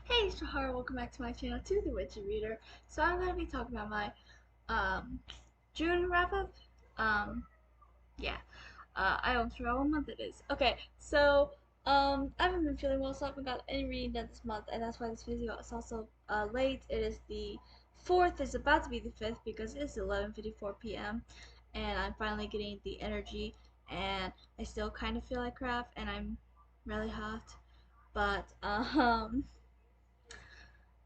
Hey, Shahara, welcome back to my channel, To The Witchy Reader. So I'm going to be talking about my um, June wrap-up. Um, yeah, I almost forgot what month it is. Okay, so I haven't been feeling well, so I haven't got any reading done this month, and that's why this video is also late. It is the 4th, it's about to be the 5th because it's 11:54 p.m. and I'm finally getting the energy, and I still kind of feel like crap, and I'm really hot, but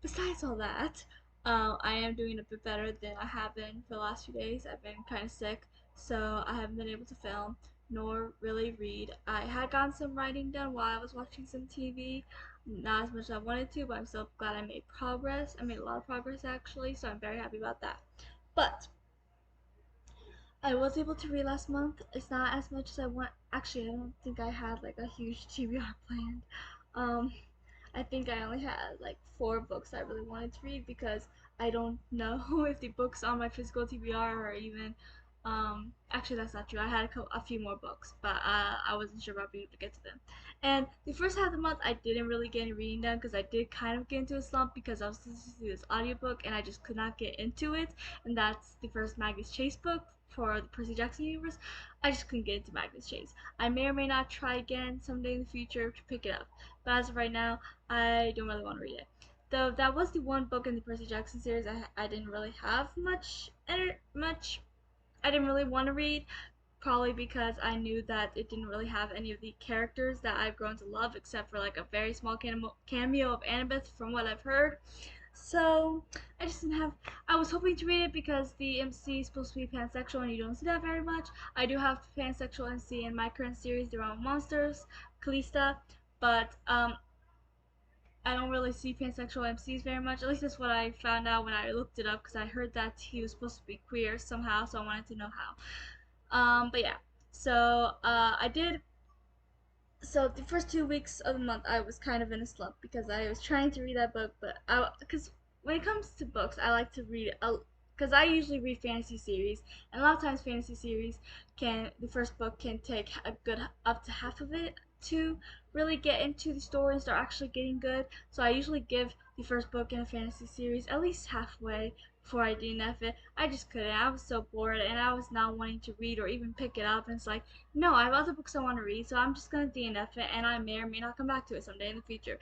besides all that, I am doing a bit better than I have been for the last few days. I've been kind of sick, so I haven't been able to film nor really read. I had gotten some writing done while I was watching some TV. Not as much as I wanted to, but I'm so glad I made progress. I made a lot of progress actually, so I'm very happy about that. But I was able to read last month. It's not as much as I want. Actually, I don't think I had like a huge TBR planned. Um, I think I only had like 4 books I really wanted to read because I don't know if the books on my physical TBR are even. Actually, that's not true. I had a few more books, but I wasn't sure about being able to get to them. And the first half of the month, I didn't really get any reading done because I did kind of get into a slump because I was listening to this audiobook and I just could not get into it. And that's the first Magnus Chase book for the Percy Jackson universe. I just couldn't get into Magnus Chase. I may or may not try again someday in the future to pick it up, but as of right now, I don't really want to read it. Though that was the one book in the Percy Jackson series I didn't really have much I didn't really want to read, probably because I knew that it didn't really have any of the characters that I've grown to love, except for like a very small cameo of Annabeth from what I've heard. So I just didn't have. I was hoping to read it because the MC is supposed to be pansexual, and you don't see that very much. I do have pansexual MC in my current series, The Realm of Monsters, Kalista, but I don't really see pansexual MCs very much. At least that's what I found out when I looked it up because I heard that he was supposed to be queer somehow, so I wanted to know how. But yeah, so I did. So the first 2 weeks of the month, I was kind of in a slump because I was trying to read that book, but because when it comes to books, I like to read because I usually read fantasy series, and a lot of times fantasy series the first book can take a good up to half of it to really get into the story and start actually getting good. So I usually give the first book in a fantasy series at least halfway before I DNF it. I just couldn't. I was so bored and I was not wanting to read or even pick it up, and it's like, no, I have other books I want to read, so I'm just gonna DNF it, and I may or may not come back to it someday in the future.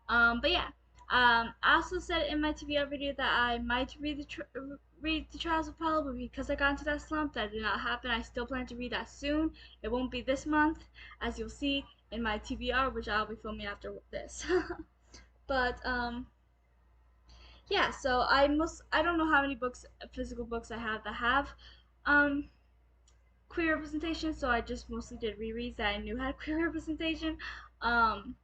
But yeah, I also said in my TBR video that I might read the Trials of Apollo, but because I got into that slump, that did not happen. I still plan to read that soon. It won't be this month, as you'll see in my TBR, which I'll be filming after this. But yeah, so I don't know how many physical books I have that have um queer representation, so I just mostly did rereads that I knew had queer representation. Um,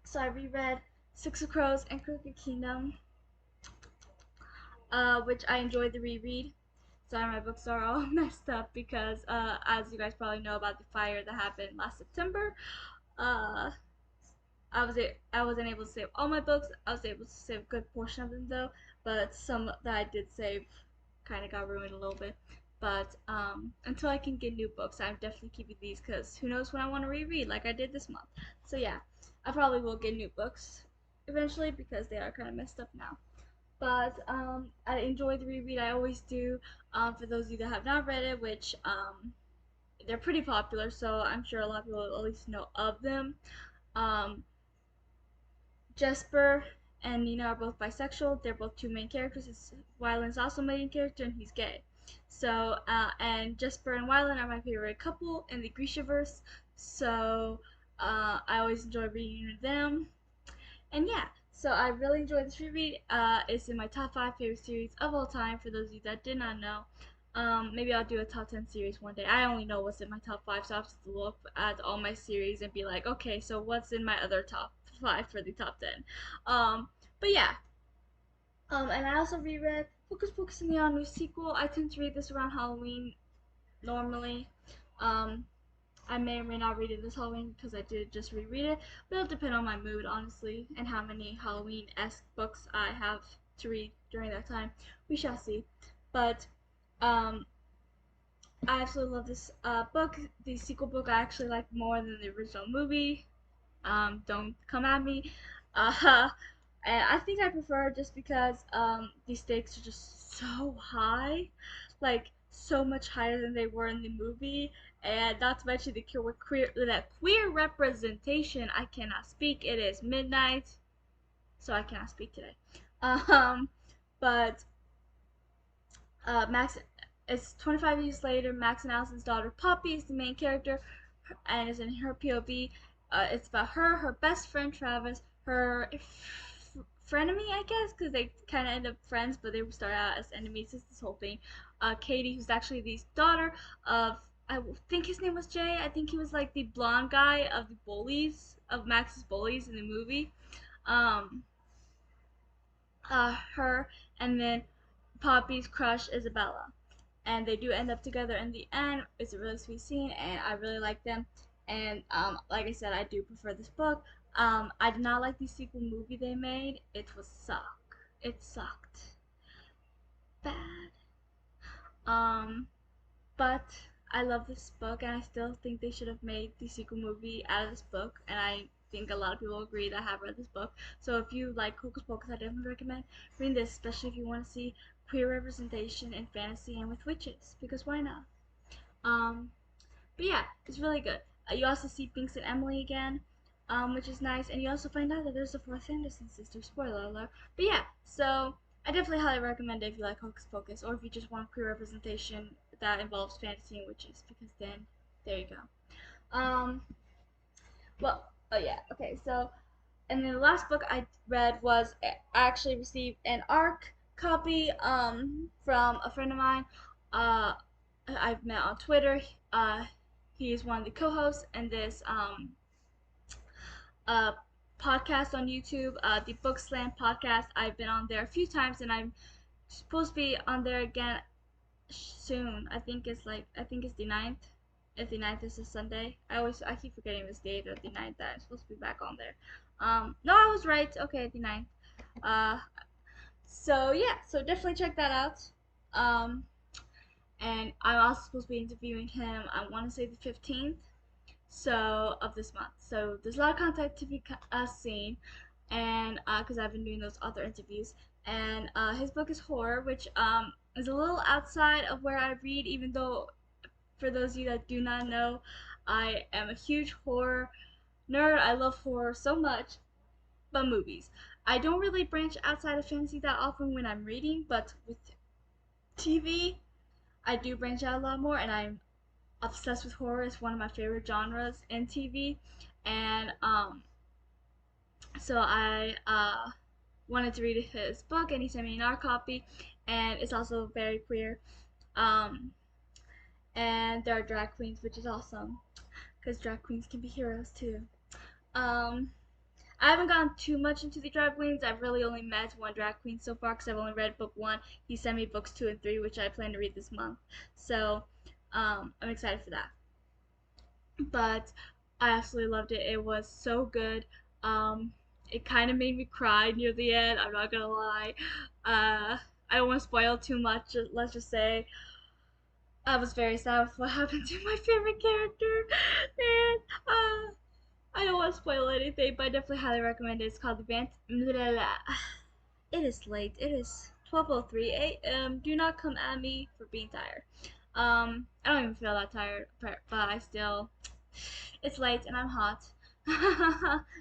so I reread Six of Crows and Crooked Kingdom, which I enjoyed the reread. Sorry, my books are all messed up because, as you guys probably know about the fire that happened last September, uh, I wasn't able to save all my books. I was able to save a good portion of them though, but some that I did save kind of got ruined a little bit. But until I can get new books, I'm definitely keeping these because who knows when I want to reread like I did this month. So yeah, I probably will get new books eventually because they are kind of messed up now. But I enjoy the reread. I always do. For those of you that have not read it, which they're pretty popular, so I'm sure a lot of people will at least know of them. Um, Jesper and Nina are both bisexual. They're both two main characters. Wyland's also a main character, and he's gay. So, and Jesper and Wyland are my favorite couple in the Grishaverse. So, I always enjoy reading them. And yeah, so I really enjoyed this reread. It's in my top 5 favorite series of all time. For those of you that did not know, maybe I'll do a top 10 series one day. I only know what's in my top 5, so I have to look at all my series and be like, okay, so what's in my other top 5 for the top 10? But yeah, and I also reread Hocus Pocus and the New sequel. I tend to read this around Halloween normally. Um, I may or may not read it this Halloween because I did just reread it, but it'll depend on my mood, honestly, and how many Halloween-esque books I have to read during that time. We shall see. But um, I absolutely love this book. The sequel book I actually like more than the original movie. Don't come at me. Uh, and I think I prefer it just because the stakes are just so high, like so much higher than they were in the movie, and not to mention the queer representation. I cannot speak. It is midnight, so I cannot speak today. Um, but Max, it's 25 years later. Max and Allison's daughter Poppy is the main character, and is in her POV. It's about her best friend Travis, her frenemy, I guess, because they kind of end up friends, but they start out as enemies. It's this whole thing. Katie, who's actually the daughter of, I think his name was Jay. I think he was like the blonde guy of the bullies, of Max's bullies in the movie. Um, her, and then Poppy's crush Isabella, and they do end up together in the end. It's a really sweet scene, and I really like them. And like I said, I do prefer this book. I did not like the sequel movie they made. It was suck. It sucked bad. Um, but I love this book, and I still think they should have made the sequel movie out of this book. And I think a lot of people agree that have read this book. So if you like Hocus Pocus, I definitely recommend reading this, especially if you want to see queer representation in fantasy and with witches, because why not? Um, but yeah, it's really good. You also see Binks and Emily again, which is nice, and you also find out that there's a fourth Sanderson sister. Spoiler alert. But yeah, so I definitely highly recommend it if you like Hocus Pocus, or if you just want queer representation that involves fantasy and witches, because then there you go. Well, oh yeah, okay, so and then the last book I read was I actually received an ARC copy from a friend of mine. Uh, I've met on Twitter. Uh, he is one of the co-hosts in this uh, podcast on YouTube, the Book Slam podcast. I've been on there a few times, and I'm supposed to be on there again soon. I think it's the ninth. If the ninth is a Sunday, I keep forgetting this date of the ninth that I'm supposed to be back on there. No, I was right. Okay, the ninth. Uh, so yeah, so definitely check that out. Um, and I'm also supposed to be interviewing him. I want to say the 15th, so of this month. So there's a lot of content to be seen, and because I've been doing those other interviews, and his book is horror, which is a little outside of where I read, even though for those of you that do not know, I am a huge horror nerd. I love horror so much, but movies. I don't really branch outside of fantasy that often when I'm reading, but with TV, I do branch out a lot more, and I'm obsessed with horror. It's one of my favorite genres in TV, and so I wanted to read his book, and he sent me an art copy, and it's also very queer. Um, and there are drag queens, which is awesome because drag queens can be heroes too. Um, I haven't gone too much into the drag queens. I've really only met one drag queen so far because I've only read book one. He sent me books two and three, which I plan to read this month. So I'm excited for that. But I absolutely loved it. It was so good. Um, it kind of made me cry near the end. I'm not gonna lie. I don't want to spoil too much. Let's just say I was very sad with what happened to my favorite character, and I don't want to spoil anything, but I definitely highly recommend it. It's called The Bant. It is late. It is 12:03 a.m. Do not come at me for being tired. I don't even feel that tired, but I still. It's late and I'm hot,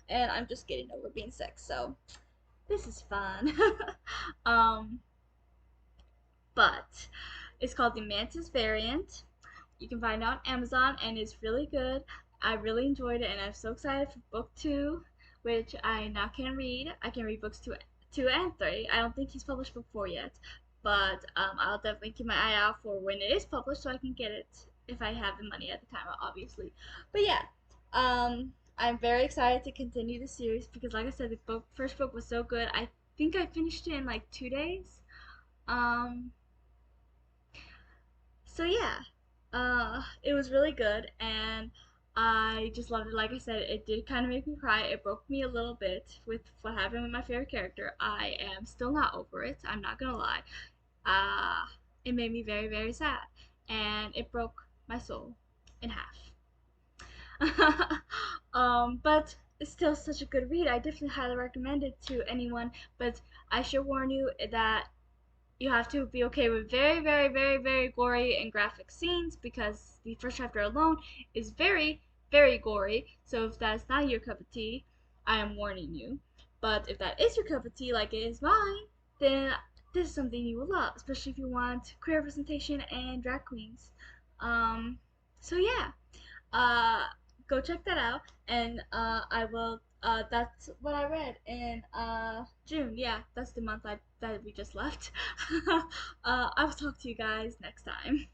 and I'm just getting over being sick. So this is fun. um, but it's called the Mantis variant. You can find it on Amazon, and it's really good. I really enjoyed it, and I'm so excited for book two, which I now can read. I can read books two and three. I don't think he's published book four yet, but I'll definitely keep my eye out for when it is published so I can get it if I have the money at the time, obviously. But yeah, I'm very excited to continue the series because, like I said, the first book was so good. I think I finished it in like 2 days. Um, so yeah, it was really good, and I just loved it. Like I said, it did kind of make me cry. It broke me a little bit with what happened with my favorite character. I am still not over it. I'm not gonna lie. Uh, it made me very, very sad, and it broke my soul in half. But it's still such a good read. I definitely highly recommend it to anyone, but I should warn you that you have to be okay with very, very, very, very gory and graphic scenes because the first chapter alone is very, very gory. So if that is not your cup of tea, I am warning you. But if that is your cup of tea, like it is mine, then this is something you will love, especially if you want queer representation and drag queens. Um, so yeah, uh, go check that out, and I will. That's what I read in June. Yeah, that's the month that we just left. I will talk to you guys next time.